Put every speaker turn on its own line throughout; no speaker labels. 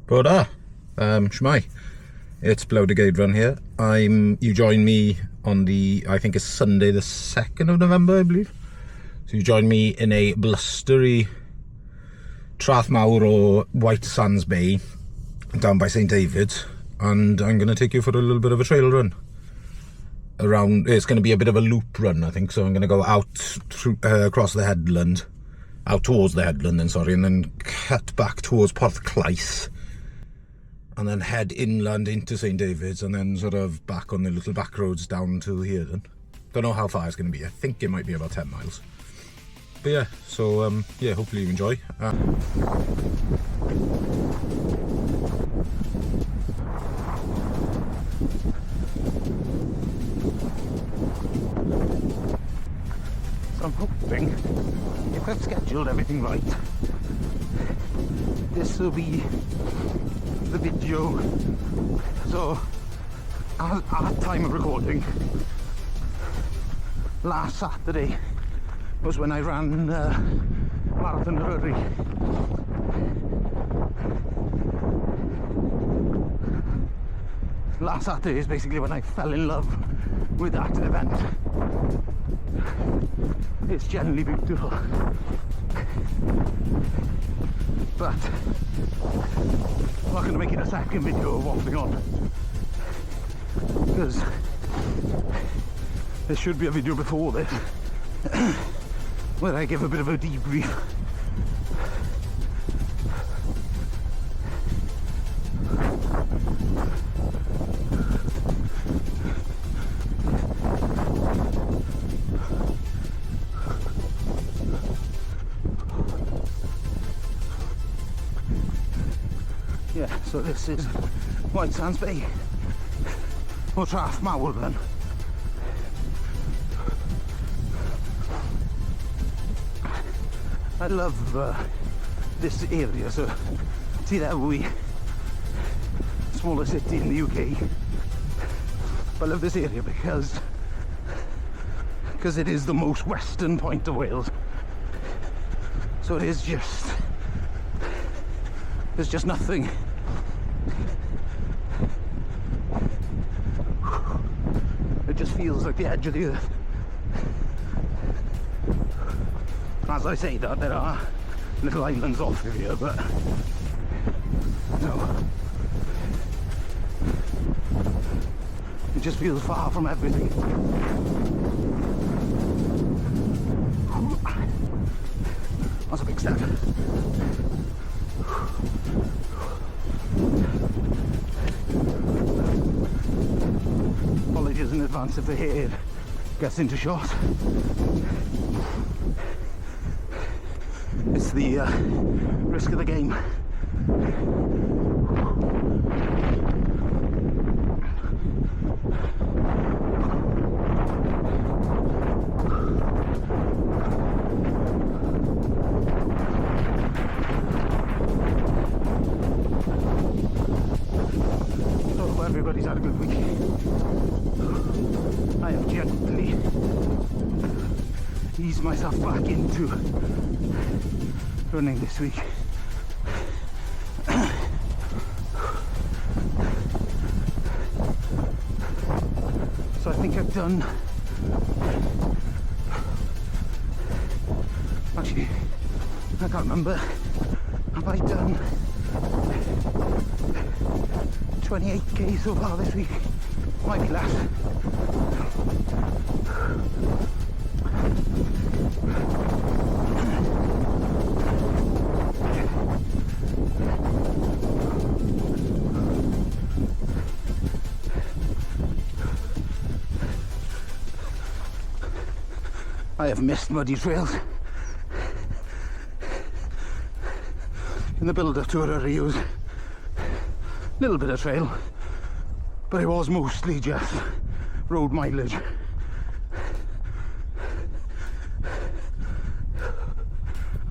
Bora, Shmai. It's Blowder Gade Run here. You join me on I think it's Sunday the 2nd of November, I believe. So you join me in a blustery Trath Mawr or White Sands Bay down by St David's, and I'm going to take you for a little bit of a trail run around. It's going to be a bit of a loop run, I think, so I'm going to go out through, across the headland, out towards the headland then, sorry, and then cut back towards Porthclais, and then head inland into St David's, and then sort of back on the little back roads down to here then. Don't know how far it's going to be. I think it might be about 10 miles. But yeah, so yeah, hopefully you enjoy. So I'm hoping, if I've scheduled everything right, this will be the video. So our time of recording last Saturday was when I ran Marathon Eryri. Last Saturday is basically when I fell in love with that event. It's generally beautiful, but I'm not going to make it a second video of waffling on, because there should be a video before this where I give a bit of a debrief. Yeah, so this is White Sands Bay, or Trath Mawr then. I love this area. So see that we smaller city in the UK, but I love this area because it is the most western point of Wales. So it is just, there's just nothing. It just feels like the edge of the earth. As I say that, there are little islands off of here, but no, it just feels far from everything. That's a big step. Apologies in advance if the hair gets into shot. It's the risk of the game. Hope everybody's had a good week. I have gently eased myself back into running this week. So I think I've done, actually I can't remember, have I done 28k so far this week? Might be less. I have missed muddy trails. In the build-up to Eryri, it was a little bit of trail, but it was mostly just road mileage.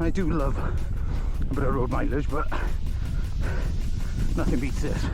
I do love a bit of road mileage, but nothing beats this.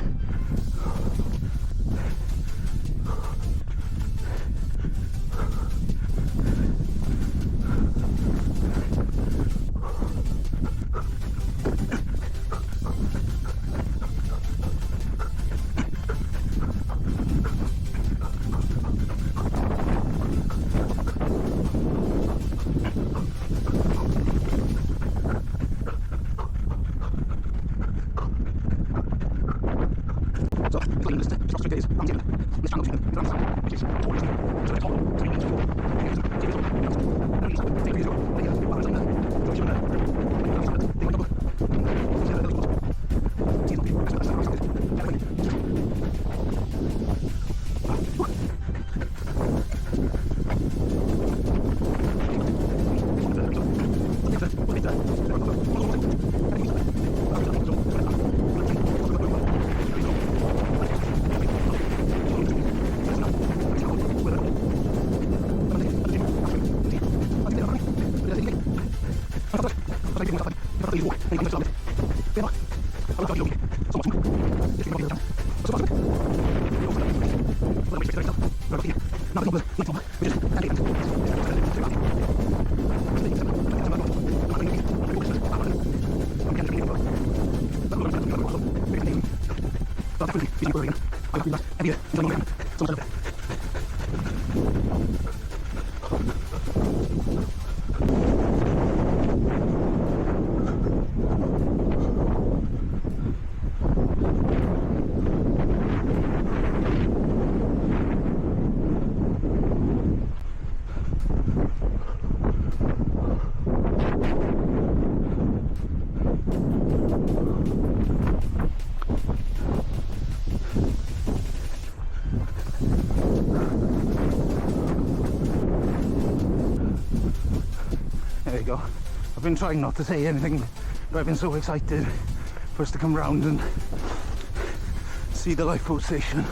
There you go. I've been trying not to say anything, but I've been so excited for us to come round and see the lifeboat station.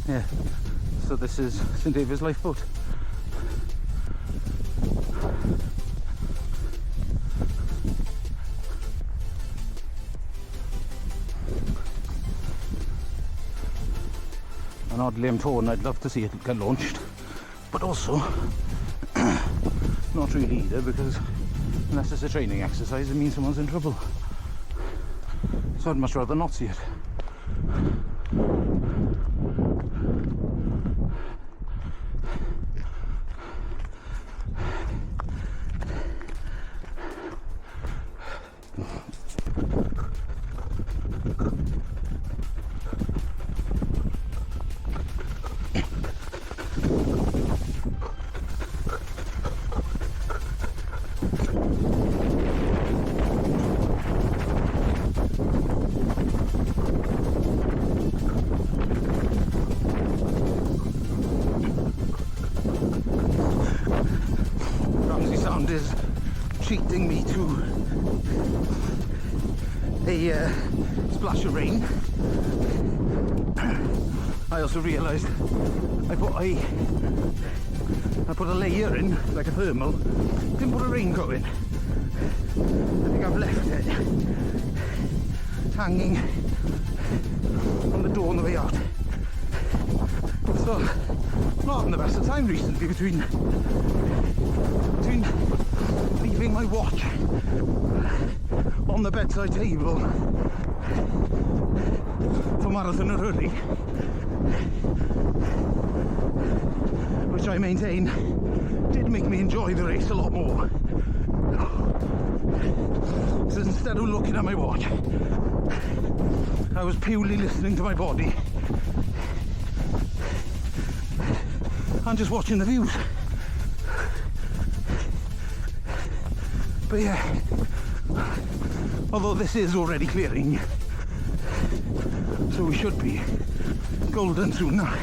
Yeah, so this is St David's lifeboat. And oddly I'm torn, I'd love to see it get launched, but also not really either, because unless it's a training exercise it means someone's in trouble. So I'd much rather not see it. Is treating me to a splash of rain. I also realised I put a layer in, like a thermal, didn't put a raincoat in. I think I've left it hanging go on the way out. So, not having the best of time recently between leaving my watch on the bedside table for Marathon Eryri, which I maintain did make me enjoy the race a lot more. So instead of looking at my watch, I was purely listening to my body and just watching the views. But yeah, although this is already clearing, so we should be golden soon now.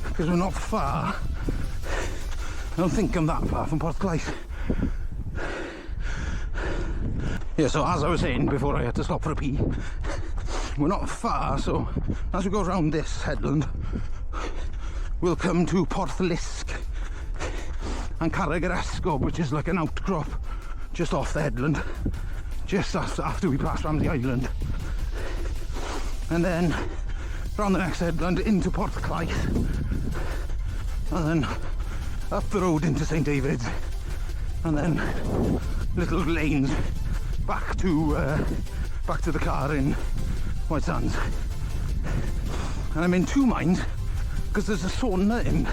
Because we're not far. I don't think I'm that far from Porthclais. Yeah, so as I was saying before I had to stop for a pee, we're not far, so as we go around this headland, we'll come to Porthlisg and Carreg yr Esgob, which is like an outcrop just off the headland, just after we pass Ramsey Island. And then round the next headland into Porthclais, and then up the road into St David's, and then little lanes back to the car in White Sands. And I'm in two minds because there's a sauna in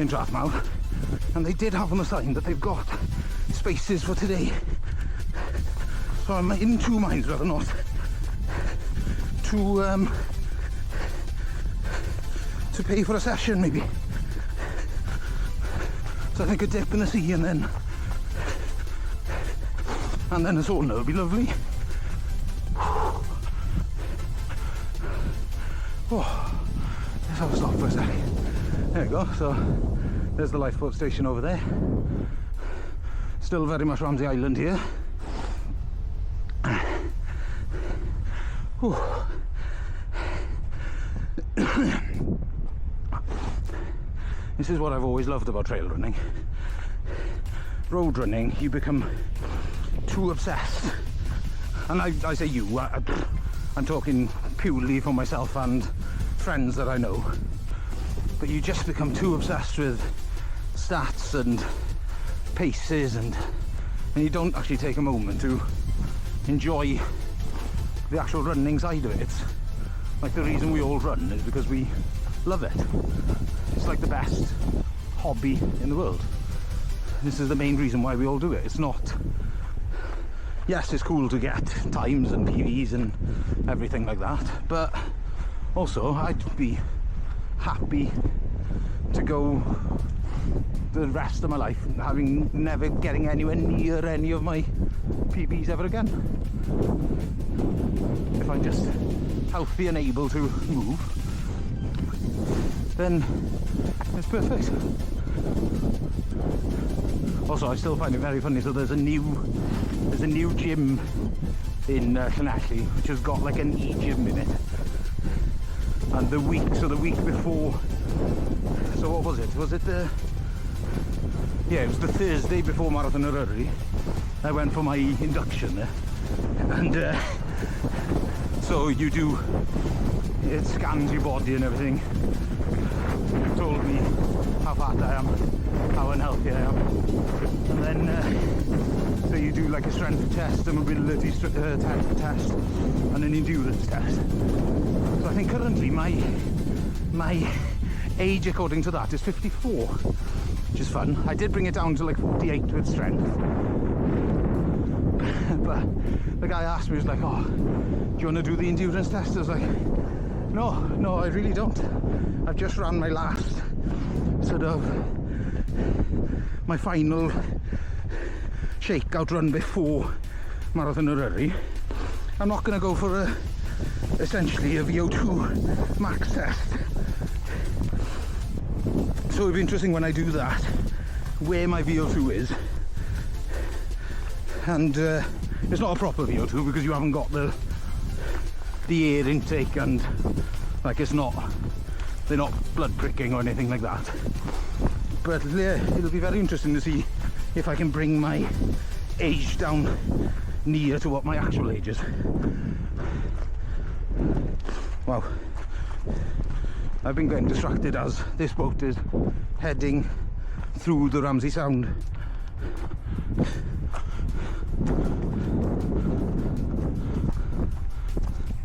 Strathmawr, and they did have on the sign that they've got spaces for today. So I'm in two minds whether or not to pay for a session, maybe. So I think a dip in the sea and then a sauna would be lovely. Oh, let's have a stop for a second. There we go. So there's the lifeboat station over there. Still very much Ramsey Island here. This is what I've always loved about trail running. Road running, you become too obsessed. And I say you, I'm talking purely for myself and friends that I know. But you just become too obsessed with stats and paces, and you don't actually take a moment to enjoy the actual running side of it. It's like the reason we all run is because we love it. It's like the best hobby in the world. This is the main reason why we all do it. It's not, yes, it's cool to get times and PVs and everything like that, but also I'd be happy to go the rest of my life never getting anywhere near any of my PBs ever again. If I'm just healthy and able to move, then it's perfect. Also, I still find it very funny. So there's a new gym in Llanelli which has got like an e-gym in it. And the week before, so what was it? Was it the? Yeah, it was the Thursday before Marathon Eryri. I went for my induction there, and so you do. It scans your body and everything. It told me how fat I am, how unhealthy I am, and then so you do like a strength test, a mobility test, and an endurance test. So I think currently my age according to that is 54, which is fun. I did bring it down to like 48 with strength, but the guy asked me, he was like, "Oh, do you want to do the endurance test?" I was like, No, I really don't. I've just ran my last sort of my final shakeout run before Marathon Eryri. I'm not going to go for essentially a VO2 max test. So it'll be interesting when I do that, where my VO2 is. And it's not a proper VO2 because you haven't got the air intake, and like they're not blood pricking or anything like that. But yeah, it'll be very interesting to see if I can bring my age down near to what my actual age is. Wow. I've been getting distracted as this boat is heading through the Ramsey Sound.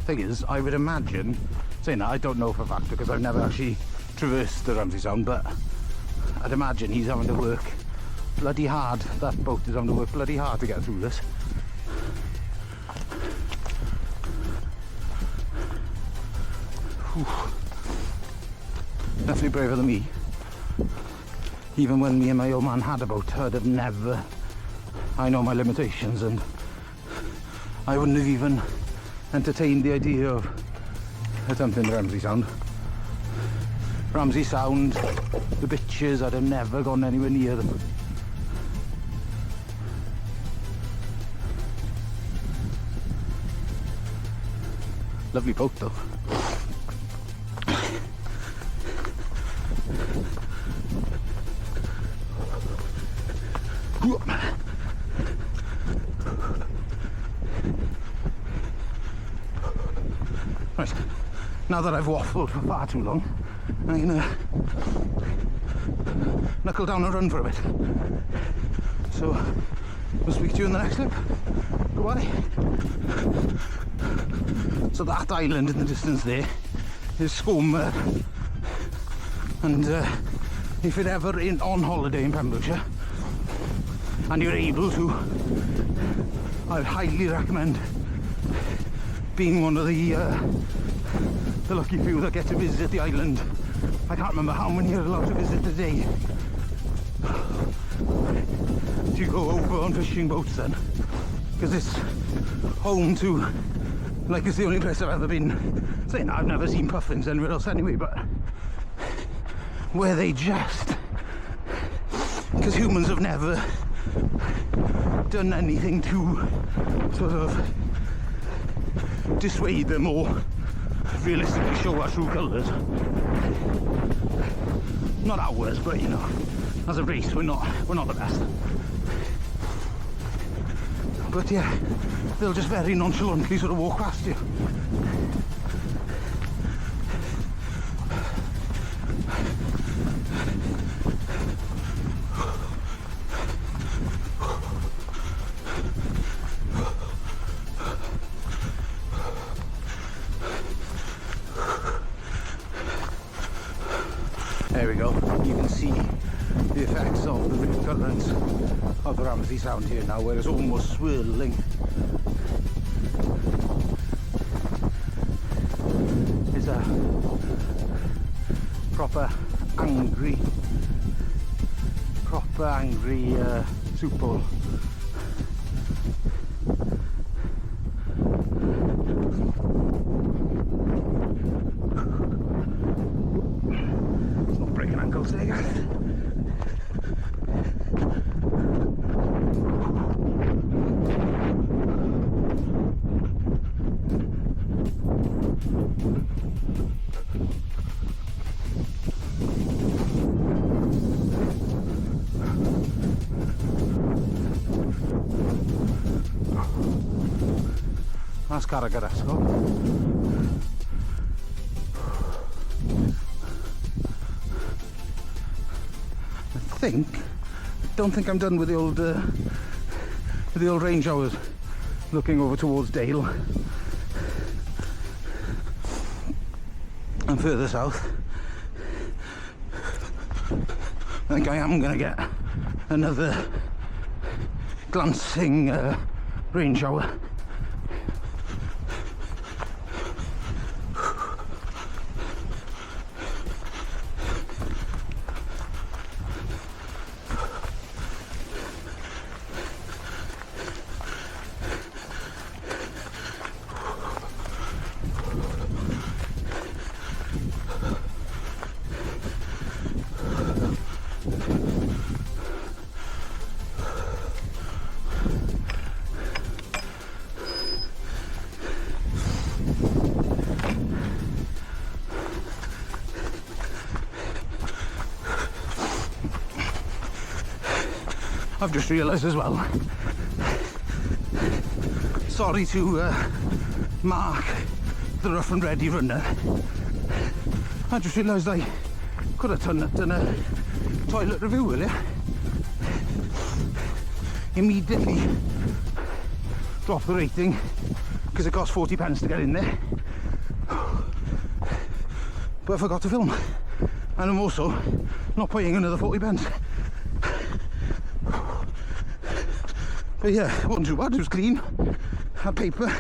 Thing is, I would imagine, saying that I don't know for a fact because I've never actually traversed the Ramsey Sound, but I'd imagine he's having to work bloody hard. That boat is having to work bloody hard to get through this. Whew. Definitely braver than me. Even when me and my old man had a boat, I'd have never. I know my limitations, and I wouldn't have even entertained the idea of attempting the Ramsey Sound. Ramsey Sound, the bitches, I'd have never gone anywhere near them. Lovely boat though. Right, now that I've waffled for far too long, I'm gonna knuckle down and run for a bit. So, we'll speak to you in the next clip. Goodbye. So that island in the distance there is Scomer, and if you're ever on holiday in Pembrokeshire and you're able to, I'd highly recommend being one of the lucky few that get to visit the island. I can't remember how many are allowed to visit a day. Do you go over on fishing boats then? Because it's home to, like, it's the only place I've ever been. Saying that, I've never seen puffins anywhere else anyway, but where they just, because humans have never done anything to sort of dissuade them or realistically show our true colours. Not ours, but you know, as a race we're not the best. But yeah, they'll just very nonchalantly sort of walk past you. There we go. You can see the effects of the rip currents of the Ramsey Sound here now, where it's almost swirling. It's a proper angry soup bowl. There, guys. That's Carragaresco. I don't think I'm done with the old rain showers looking over towards Dale and further south. I think I am going to get another glancing rain shower. I've just realised as well. Sorry to Mark, the rough and ready runner. I just realised I could have done a toilet review earlier. Immediately drop the rating because it costs 40 pence to get in there. But I forgot to film, and I'm also not paying another 40 pence. But yeah, it wasn't too bad, it was clean, had paper.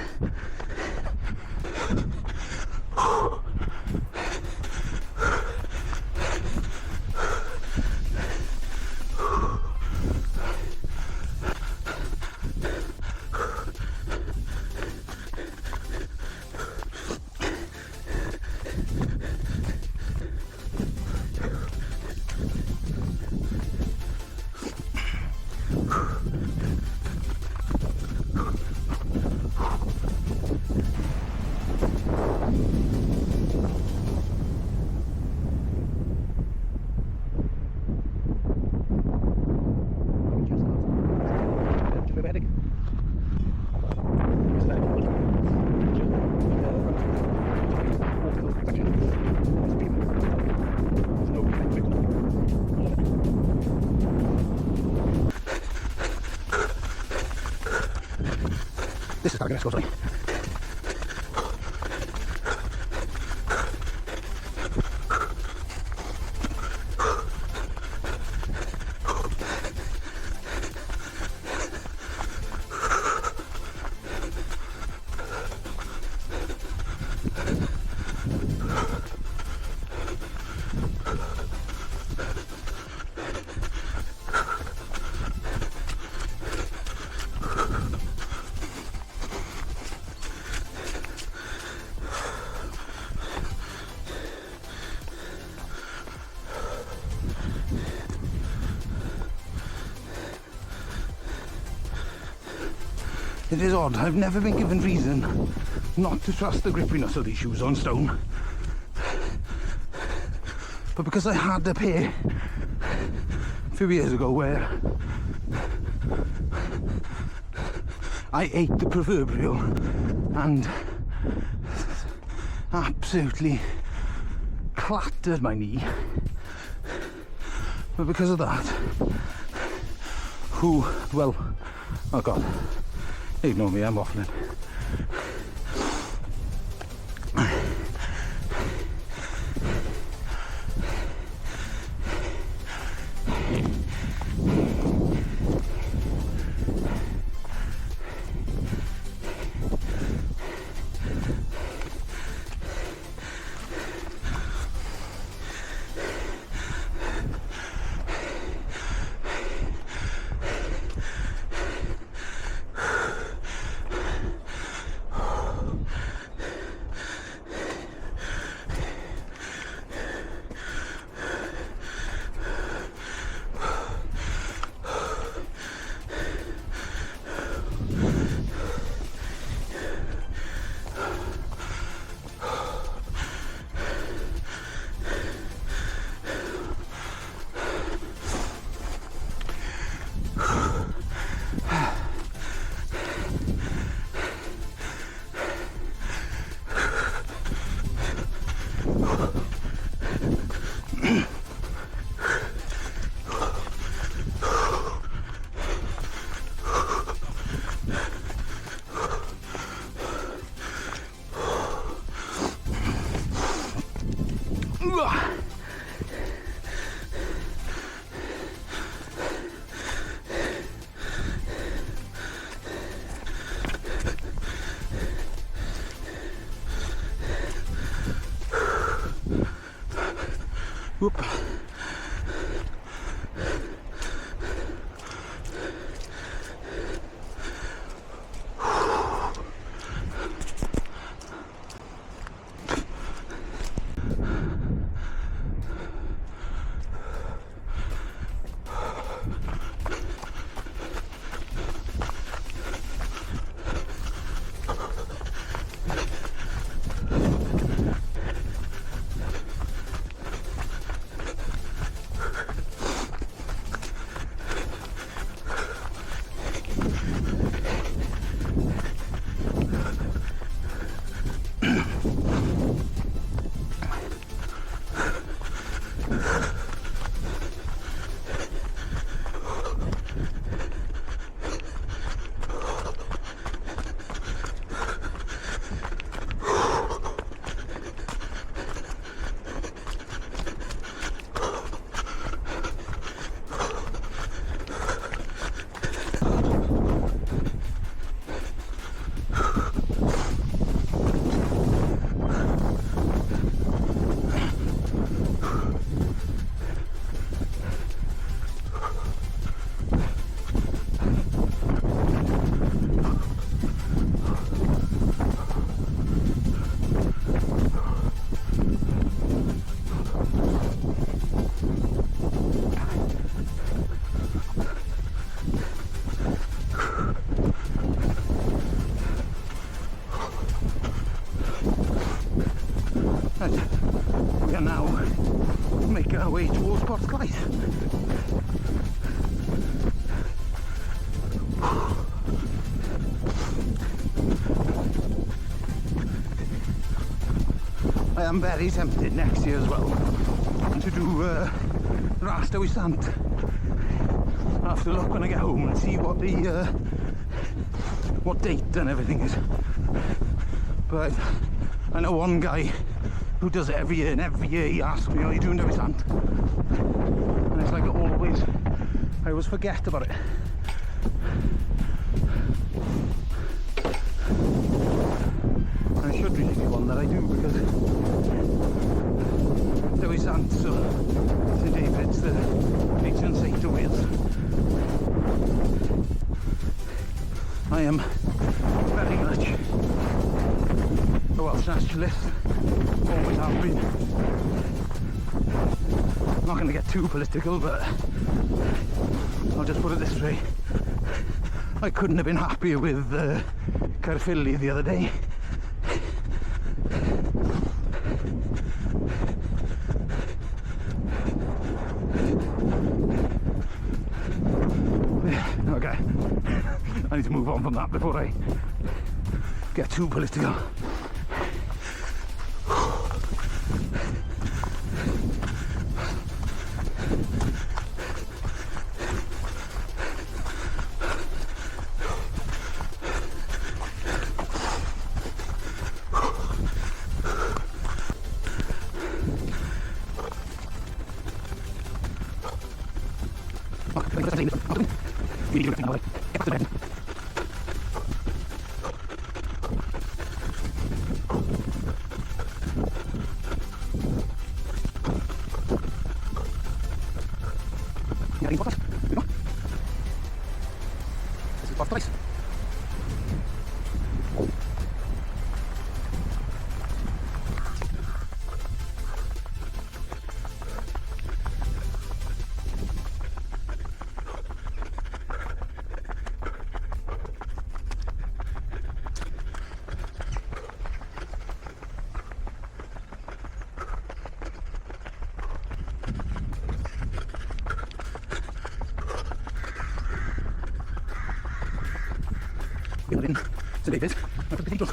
This is target, sorry. It is odd, I've never been given reason not to trust the grippiness of these shoes on stone. But because I had a pair a few years ago where I ate the proverbial and absolutely clattered my knee. But because of that, oh God. Ignore me, I'm waffling. Whoop. making our way towards Porthclyde. I am very tempted next year as well to do Ras Dewi Sant. I'll have to look when I get home and see what the what date and everything is. But I know one guy who does it every year, and every year he asks me, "Are you doing Dewi Sant?" And it's like always, I always forget about it. And it should really be one that I do, because Dewi Sant, so St David's the patron saint of Wales. I am very much a Welsh nationalist, always have been. I'm not going to get too political, but I'll just put it this way. I couldn't have been happier with Caerphilly the other day. Okay, I need to move on from that before I get too political. This is Porthclyde. We live in St David's, not the cathedral.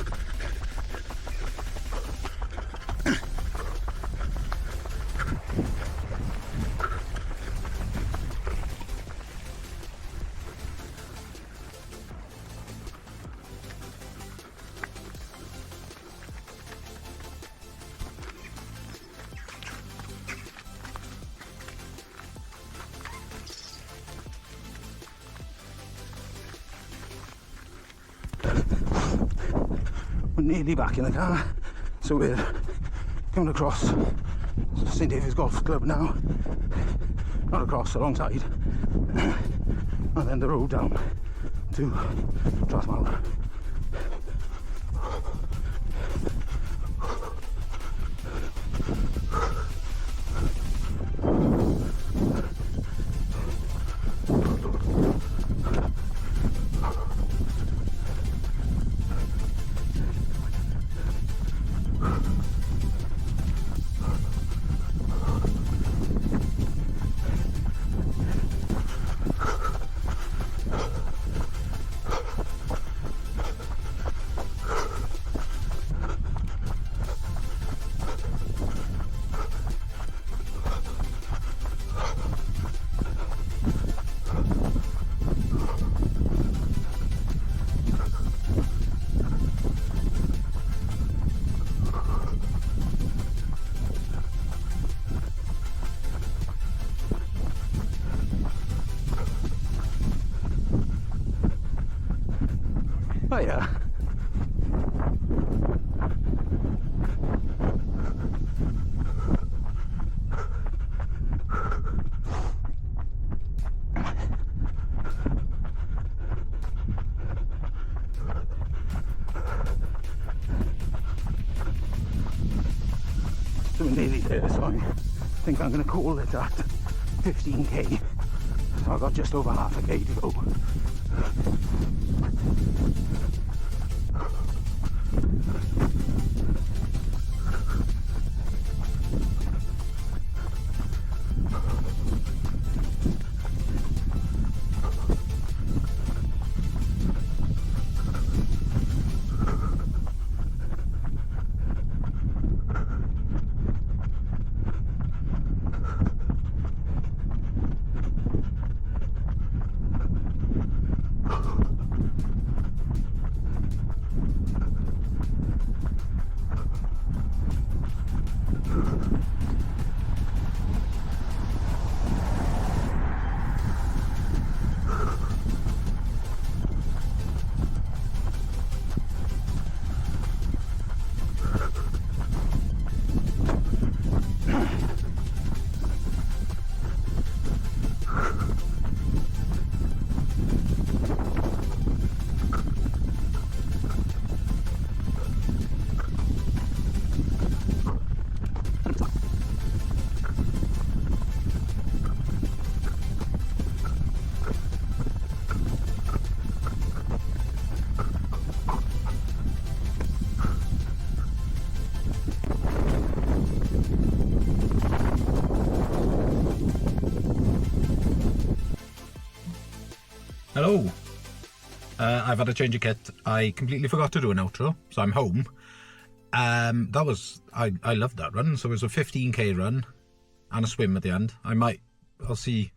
We're nearly back in the car, so we're going across St David's Golf Club now, not across, alongside, and then the road down to Strathmawr. Oh yeah. So we're nearly there, so I think I'm going to call it at 15k. So I've got just over half a k to go.
Hello. I've had a change of kit. I completely forgot to do an outro, so I'm home. That was, I loved that run. So it was a 15k run and a swim at the end. I'll see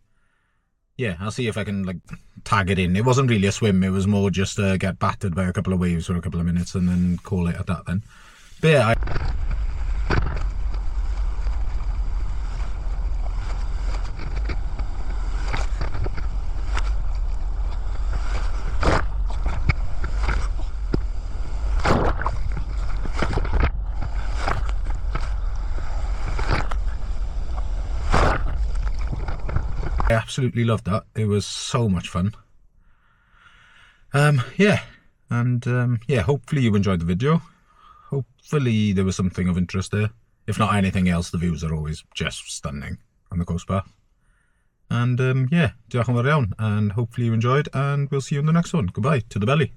if I can like tag it in. It wasn't really a swim, it was more just get battered by a couple of waves for a couple of minutes and then call it at that then. But yeah, I absolutely loved that. It was so much fun. Yeah, and yeah, hopefully you enjoyed the video. Hopefully there was something of interest there. If not anything else, the views are always just stunning on the coast bar. And yeah, diolch yn fawr iawn, and hopefully you enjoyed, and we'll see you in the next one. Goodbye, to the belly.